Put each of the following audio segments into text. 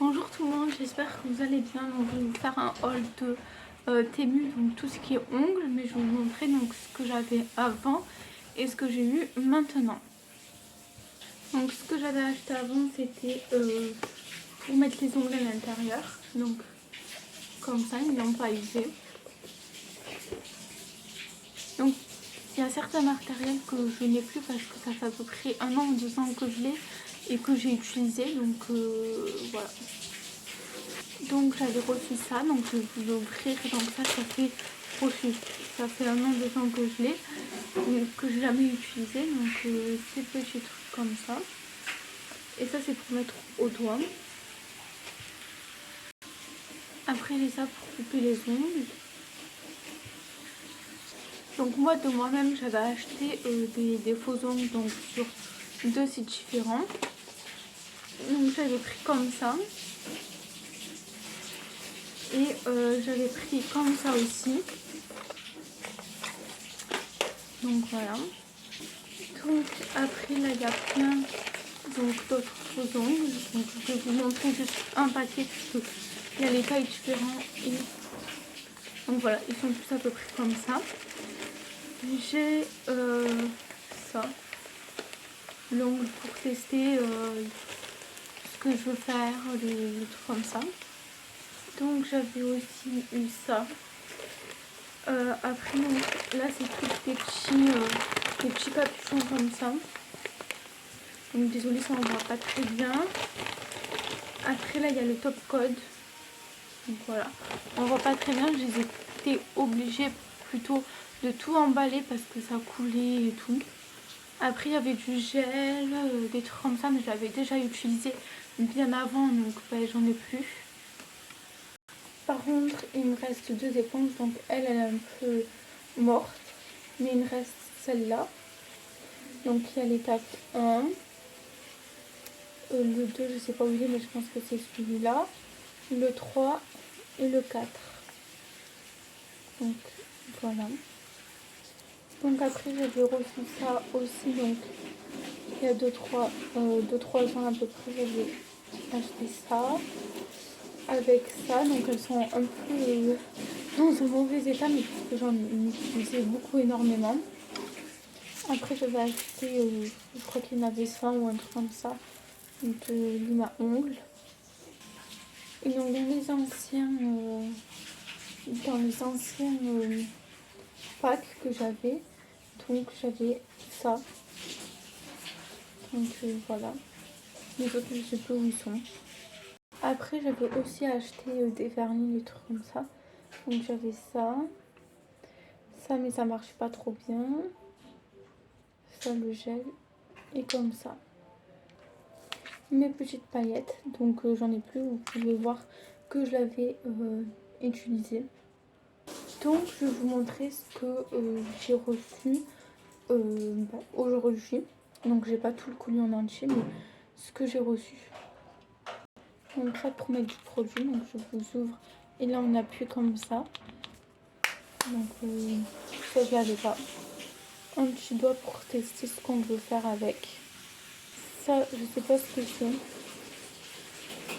Bonjour tout le monde, j'espère que vous allez bien. Donc, je vais vous faire un haul de Temu, donc tout ce qui est ongles, mais je vais vous montrer donc ce que j'avais avant et ce que j'ai eu maintenant. Donc ce que j'avais acheté avant, c'était pour mettre les ongles à l'intérieur, donc comme ça, ils n'ont pas usé. Donc il y a certains matériels que je n'ai plus parce que ça fait à peu près 1 an ou 2 ans que je l'ai et que j'ai utilisé, donc voilà. Donc j'avais reçu ça, donc je vais vous l'ouvrir. Donc ça fait reçu. Ça fait 1 an, 2 ans que je l'ai, que j'ai jamais utilisé. Donc ces petits trucs comme ça. Et ça c'est pour mettre au doigt. Après j'ai ça pour couper les ongles. Donc moi de moi-même j'avais acheté des faux ongles donc sur 2 sites différents. Donc j'avais pris comme ça. Et j'avais pris comme ça aussi. Donc voilà. Donc après là il y a plein d'autres faux ongles. Donc je vais vous montrer juste un paquet parce qu'il y a les tailles différentes. Et donc voilà, ils sont tous à peu près comme ça. J'ai ça. L'ongle pour tester ce que je veux faire, des trucs comme ça. Donc j'avais aussi eu ça. Après là c'est tous des petits capuchons comme ça. Donc désolée ça on voit pas très bien. Après là il y a le top code. Donc voilà, on voit pas très bien, j'ai été obligée plutôt de tout emballer parce que ça coulait et tout. Après il y avait du gel, des trucs comme ça, mais je l'avais déjà utilisé bien avant, donc ben, j'en ai plus. Par contre il me reste 2 éponges, donc elle est un peu morte, mais il me reste celle-là. Donc il y a l'étape 1, le 2 je sais pas où il est, mais je pense que c'est celui-là, le 3 et le 4. Donc voilà. Donc après j'avais reçu ça aussi, donc il y a 2-3 ans à peu près j'avais acheté ça avec ça. Donc elles sont un peu dans un mauvais état, mais parce que j'en utilisais beaucoup énormément. Après j'avais acheté, je crois qu'il y en avait 100 ou un truc comme ça, de lime à ongles. Et donc dans les anciens packs que j'avais, donc j'avais ça. Donc voilà, les autres je sais plus où ils sont. Après j'avais aussi acheté des vernis, des trucs comme ça. Donc j'avais ça mais ça marche pas trop bien. Ça le gel et comme ça. Mes petites paillettes, donc j'en ai plus, vous pouvez voir que je l'avais utilisé. Donc je vais vous montrer ce que j'ai reçu aujourd'hui. Donc j'ai pas tout le colis en entier, mais ce que j'ai reçu. Donc ça pour mettre du produit, donc je vous ouvre et là on appuie comme ça. Donc ça je l'avais pas. Un petit doigt pour tester ce qu'on veut faire avec. Ça je sais pas ce que c'est.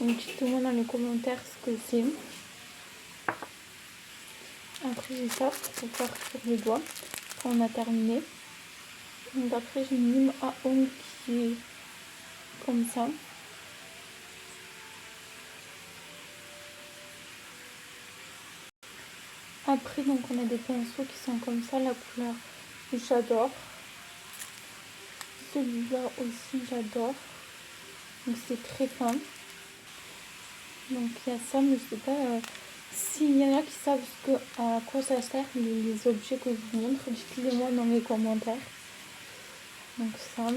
Donc dites-moi dans les commentaires ce que c'est. Après j'ai ça pour faire sur les doigts quand on a terminé. Donc après j'ai une lime à ongles qui est comme ça. Après donc on a des pinceaux qui sont comme ça, la couleur j'adore. Celui-là aussi j'adore. Donc c'est très fin. Donc il y a ça, mais je sais pas s'il y en a qui savent à quoi ça sert les objets que je vous montre, dites-le moi dans les commentaires. Donc ça.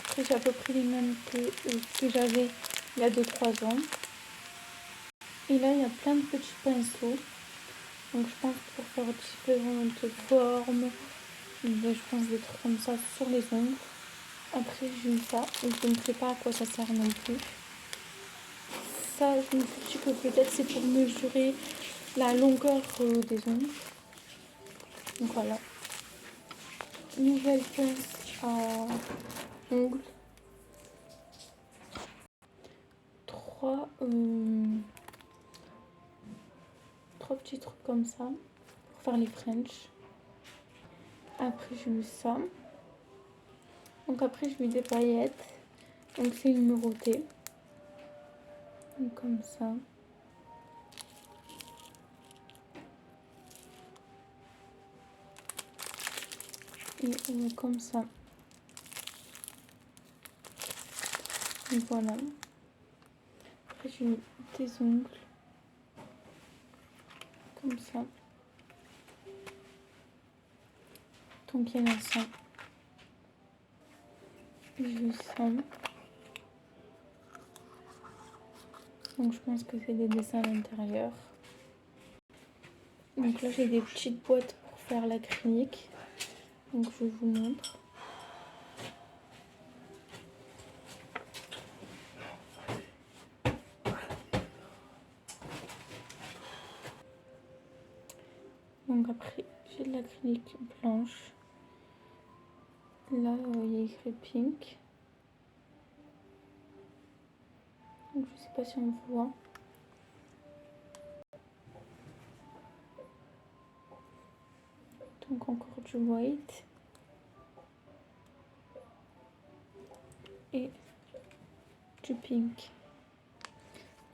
Après j'ai à peu près les mêmes que j'avais il y a 2-3 ans. Et là il y a plein de petits pinceaux. Donc je pense pour faire différentes formes, je pense des trucs comme ça sur les ongles. Après j'ai eu ça et je ne sais pas à quoi ça sert non plus. Ça je me suis dit que peut-être c'est pour mesurer la longueur des ongles. Donc voilà. Nouvelle pince à ongles. Trois petits trucs comme ça pour faire les French. Après j'ai eu ça. Donc après j'ai eu des paillettes. Donc c'est numéroté. Donc comme ça. Et comme ça. Et voilà. Après j'ai eu des ongles. Comme ça. Donc il y en a ça. J'ai eu ça. Donc je pense que c'est des dessins à l'intérieur. Donc là j'ai des petites boîtes pour faire l'acrylique. Donc je vous montre. Donc après j'ai de l'acrylique blanche. Là il y a écrit pink. Donc je sais pas si on voit. Donc encore du white. Et du pink.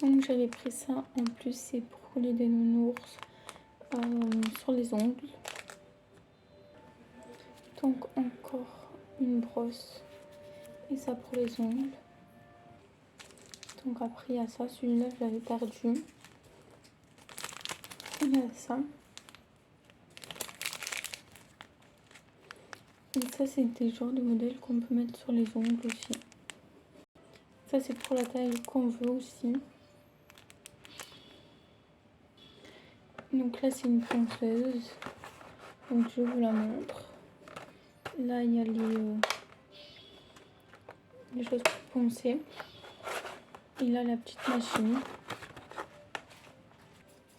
Donc j'avais pris ça en plus, c'est pour coller des nounours sur les ongles. Donc encore une brosse et ça pour les ongles. Donc après il y a ça, celui-là je l'avais perdu. Il y a ça. Et ça c'est des genres de modèles qu'on peut mettre sur les ongles aussi. Ça c'est pour la taille qu'on veut aussi. Donc là c'est une ponceuse. Donc je vous la montre. Là il y a les choses pour poncer. Et là la petite machine.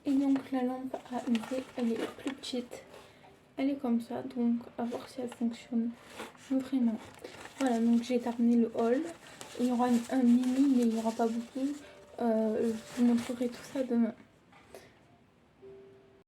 Et donc la lampe à UV elle est plus petite. Elle est comme ça, donc à voir si elle fonctionne vraiment. Voilà, donc j'ai terminé le haul. Il y aura un mini, mais il n'y aura pas beaucoup. Je vous montrerai tout ça demain.